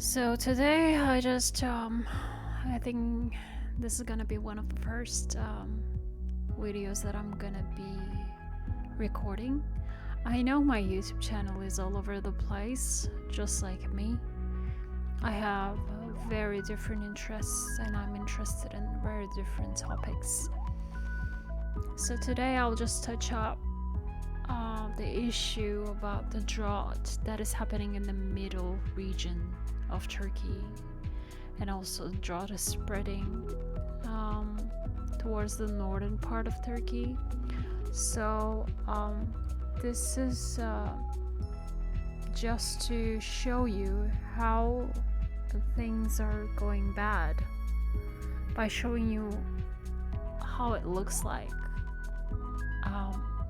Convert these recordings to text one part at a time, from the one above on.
So today I think this is gonna be one of the first videos that I'm gonna be recording. I know my YouTube channel is all over the place, just like me. I have very different interests and I'm interested in very different topics. So today I'll just touch up the issue about the drought that is happening in the middle region of Turkey, and also the drought is spreading towards the northern part of Turkey. So this is just to show you how things are going bad by showing you how it looks like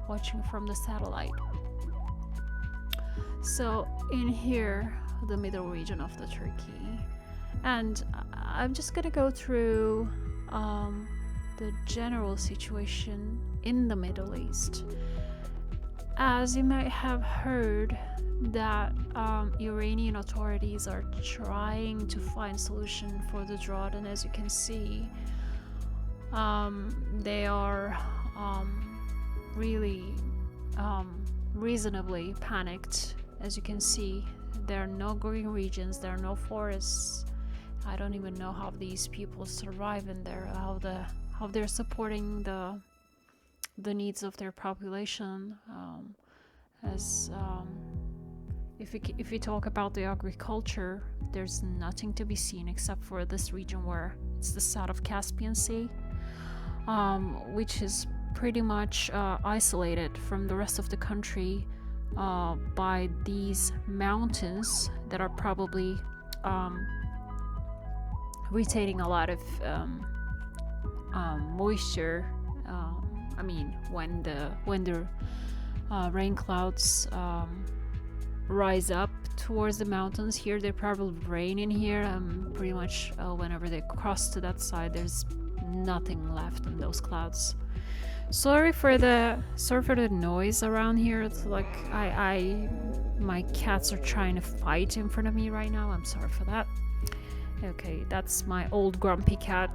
watching from the satellite. So in here, the middle region of the Turkey, and I'm just gonna go through the general situation in the Middle East. As you might have heard that Iranian authorities are trying to find solution for the drought, and as you can see, they are really reasonably panicked. As you can see, there are no green regions, there are no forests. I don't even know how these people survive in there, how they're supporting the needs of their population. If we talk about the agriculture, there's nothing to be seen except for this region where it's the south of Caspian Sea, which is pretty much isolated from the rest of the country by these mountains that are probably retaining a lot of moisture. I mean, when the rain clouds rise up towards the mountains, here they probably rain in here. Pretty much whenever they cross to that side, there's nothing left in those clouds. Sorry for the noise around here. It's like my cats are trying to fight in front of me right now. I'm sorry for that. Okay, that's my old grumpy cat,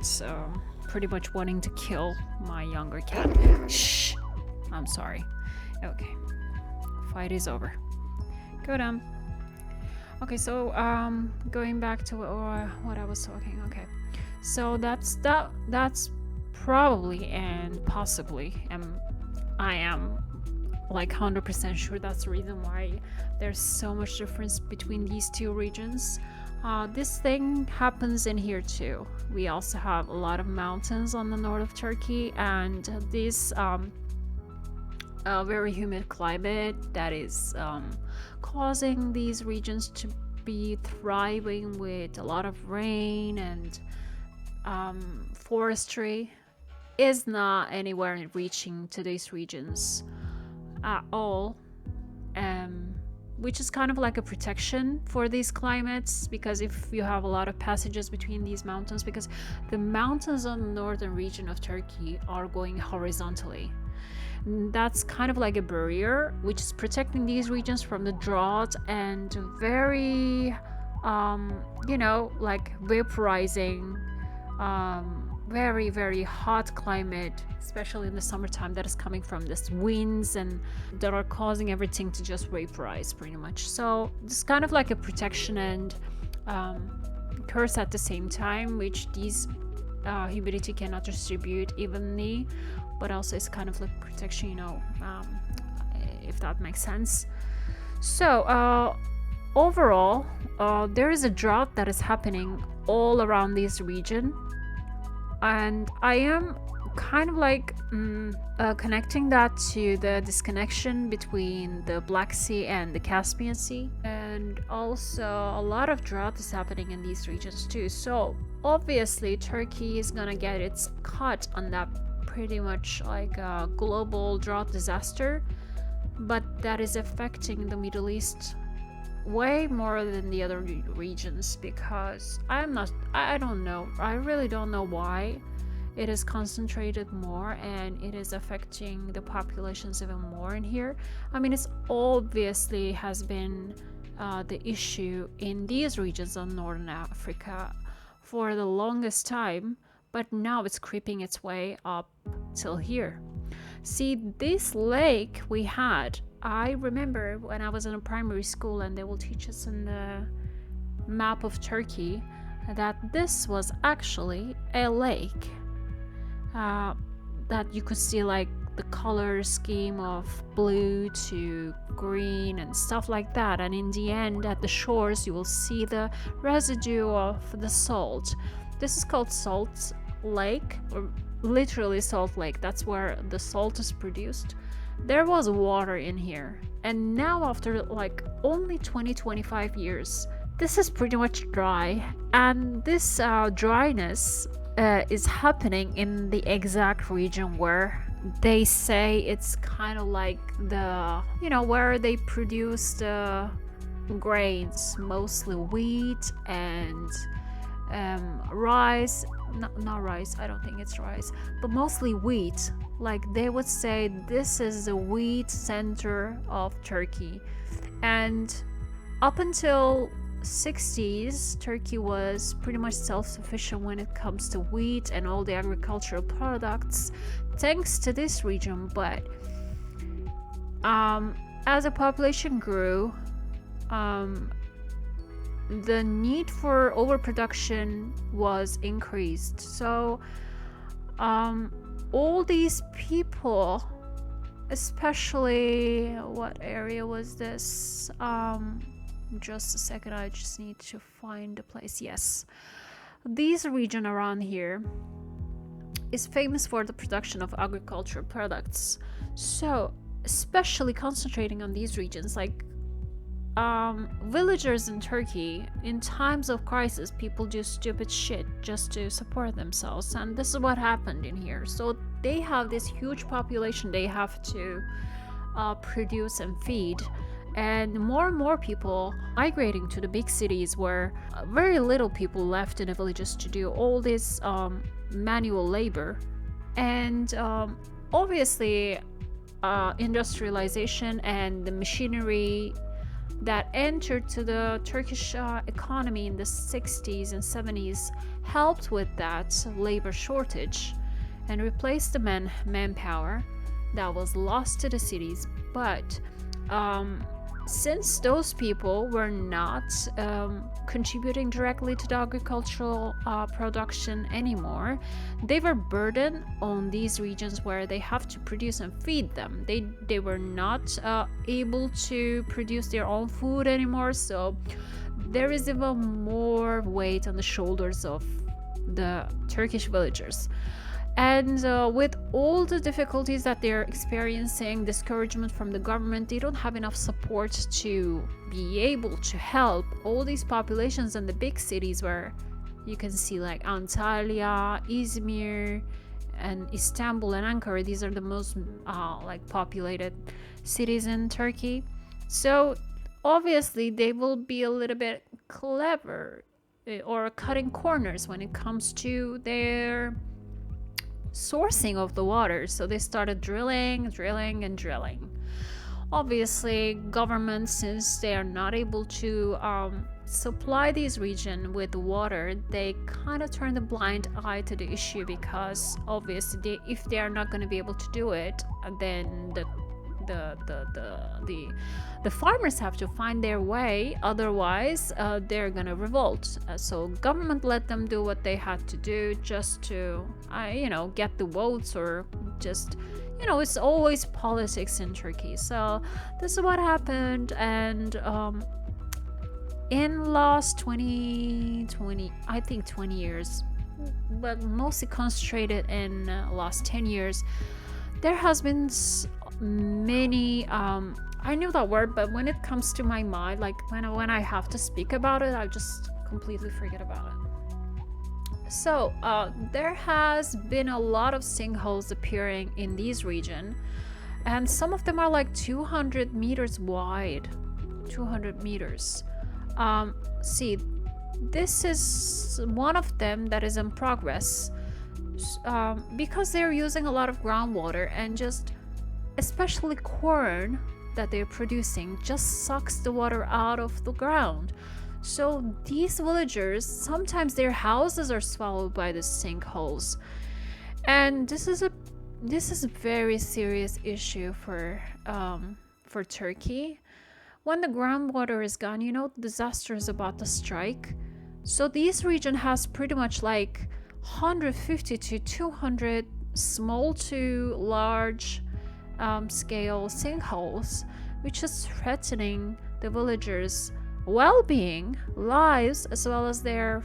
pretty much wanting to kill my younger cat. Shh! I'm sorry. Okay, fight is over. Go down. Okay, so going back to what I was talking. Okay, so that's probably and possibly, and I am like 100% sure that's the reason why there's so much difference between these two regions. This thing happens in here too. We also have a lot of mountains on the north of Turkey, and this very humid climate that is causing these regions to be thriving with a lot of rain and forestry is not anywhere reaching to these regions at all, which is kind of like a protection for these climates, because if you have a lot of passages between these mountains, because the mountains on the northern region of Turkey are going horizontally, that's kind of like a barrier which is protecting these regions from the drought and very like vaporizing very, very hot climate, especially in the summertime, that is coming from this winds and that are causing everything to just vaporize pretty much. So it's kind of like a protection and curse at the same time, which these humidity cannot distribute evenly, but also it's kind of like protection, if that makes sense. So overall, there is a drought that is happening all around this region, and I am kind of like connecting that to the disconnection between the Black Sea and the Caspian Sea, and also a lot of drought is happening in these regions too. So obviously Turkey is gonna get its cut on that, pretty much like a global drought disaster, but that is affecting the Middle East way more than the other regions, because I don't know, I really don't know why it is concentrated more and it is affecting the populations even more in here. I mean, it's obviously has been the issue in these regions of Northern Africa for the longest time, but now it's creeping its way up till here. See, this lake we had, I remember when I was in a primary school and they will teach us in the map of Turkey that this was actually a lake, that you could see like the color scheme of blue to green and stuff like that, and in the end at the shores you will see the residue of the salt. This is called Salt Lake, or literally Salt Lake. That's where the salt is produced. There was water in here, and now after like only 20-25 years, this is pretty much dry, and this dryness is happening in the exact region where they say it's kind of like the, where they produce the grains, mostly wheat and rice. Not rice, I don't think it's rice, but mostly wheat. Like they would say this is the wheat center of Turkey. And up until 60s, Turkey was pretty much self-sufficient when it comes to wheat and all the agricultural products, thanks to this region. But as the population grew, the need for overproduction was increased. So all these people, especially, what area was this? Just a second, I just need to find the place. Yes, this region around here is famous for the production of agricultural products. So especially concentrating on these regions, like villagers in Turkey, in times of crisis, people do stupid shit just to support themselves, and this is what happened in here. So they have this huge population they have to produce and feed, and more people migrating to the big cities where very little people left in the villages to do all this manual labor. And obviously industrialization and the machinery that entered to the Turkish economy in the 60s and 70s helped with that labor shortage and replaced the manpower that was lost to the cities. But since those people were not contributing directly to the agricultural production anymore, they were burdened on these regions where they have to produce and feed them. They were not able to produce their own food anymore, so there is even more weight on the shoulders of the Turkish villagers. And with all the difficulties that they're experiencing, discouragement from the government, they don't have enough support to be able to help all these populations in the big cities where you can see like Antalya, Izmir, and Istanbul and Ankara. These are the most populated cities in Turkey. So obviously they will be a little bit clever or cutting corners when it comes to their sourcing of the water. So they started drilling. Obviously governments, since they are not able to supply these regions with water, they kind of turn a blind eye to the issue, because obviously if they are not going to be able to do it, then the farmers have to find their way, otherwise they're gonna revolt. So government let them do what they had to do just to get the votes, or just it's always politics in Turkey. So this is what happened. And in last 20 years, but mostly concentrated in last 10 years, there has been many I knew that word, but when it comes to my mind, like when I have to speak about it, I just completely forget about it. So there has been a lot of sinkholes appearing in this region, and some of them are like 200 meters wide. 200 meters. See, this is one of them that is in progress, because they're using a lot of groundwater, and just especially corn that they're producing just sucks the water out of the ground. So these villagers, sometimes their houses are swallowed by the sinkholes, and this is a very serious issue for Turkey. When the groundwater is gone, you know, disaster is about to strike. So this region has pretty much like 150 to 200 small to large scale sinkholes, which is threatening the villagers' well-being, lives, as well as their,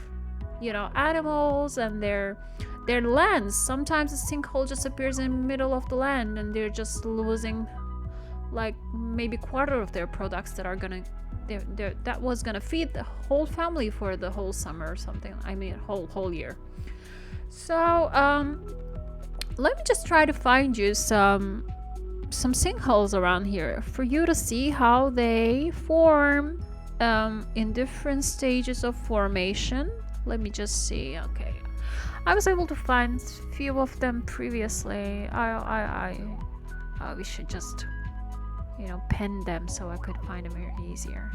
you know, animals and their lands. Sometimes a sinkhole just appears in the middle of the land and they're just losing like maybe quarter of their products that are gonna that was gonna feed the whole family for the whole summer or something. I mean whole year. So let me just try to find you some sinkholes around here for you to see how they form in different stages of formation. Let me just see. Okay, I was able to find a few of them previously. We should just, you know, pen them so I could find them here easier.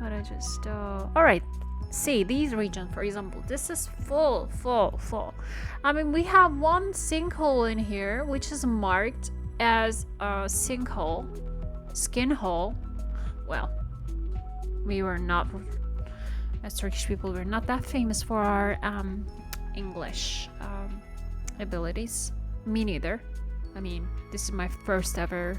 But I just all right. See, these regions, for example, this is full. I mean, we have one sinkhole in here which is marked as a sinkhole, skin hole. Well, we were not, as Turkish people, we're not that famous for our English abilities. Me neither. I mean, this is my first ever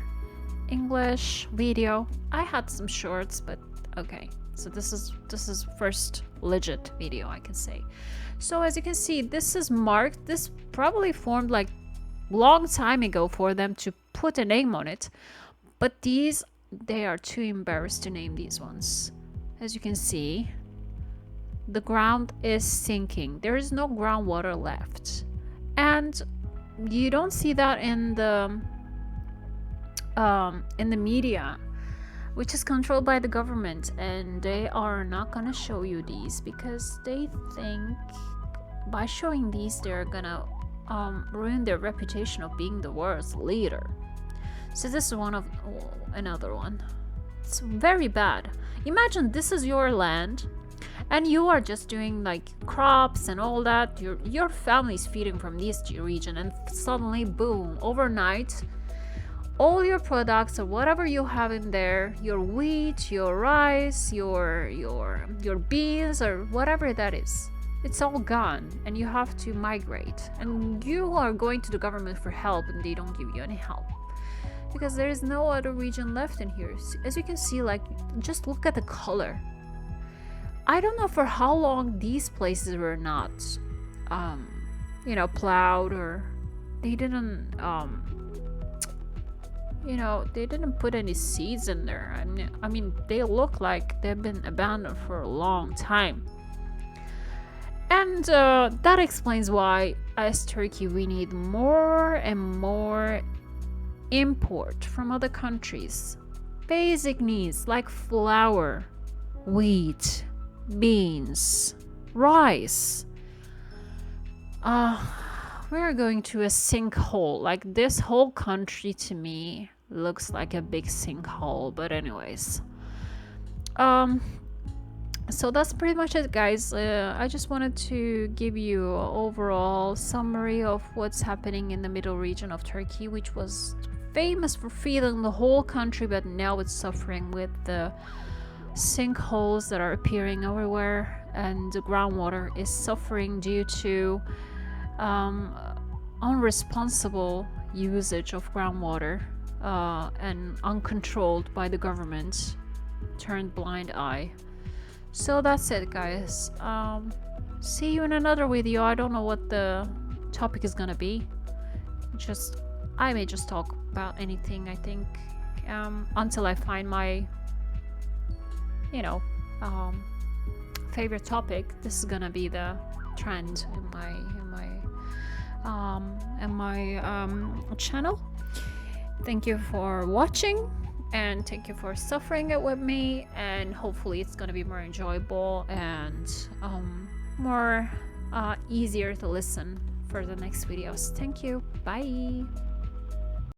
English video. I had some shorts, but okay. So this is first legit video, I can say. So as you can see, this is marked. This probably formed like long time ago for them to put a name on it, but these, they are too embarrassed to name these ones. As you can see, the ground is sinking. There is no groundwater left, and you don't see that in the media, which is controlled by the government, and they are not gonna show you these because they think by showing these they're gonna ruin their reputation of being the world's leader. So this is another one. It's very bad. Imagine this is your land and you are just doing like crops and all that. Your family's feeding from this region, and suddenly boom, overnight all your products or whatever you have in there, your wheat, your rice, your beans, or whatever that is, it's all gone, and you have to migrate, and you are going to the government for help and they don't give you any help because there is no other region left in here. As you can see, like, just look at the color. I don't know for how long these places were not you know, plowed, or they didn't you know, they didn't put any seeds in there. I mean, they look like they've been abandoned for a long time. And that explains why, as Turkey, we need more and more import from other countries. Basic needs like flour, wheat, beans, rice. We're going to a sinkhole. Like, this whole country to me looks like a big sinkhole. But anyways, so that's pretty much it, guys. I just wanted to give you an overall summary of what's happening in the middle region of Turkey, which was famous for feeding the whole country, but now it's suffering with the sinkholes that are appearing everywhere, and the groundwater is suffering due to unresponsible usage of groundwater and uncontrolled by the government, turned blind eye. So that's it, guys. See you in another video. I don't know what the topic is gonna be. I may just talk about anything, I think, until I find my, you know, favorite topic. This is gonna be the trend in my channel. Thank you for watching, and thank you for suffering it with me, and hopefully it's gonna be more enjoyable and more easier to listen for the next videos. Thank you. Bye.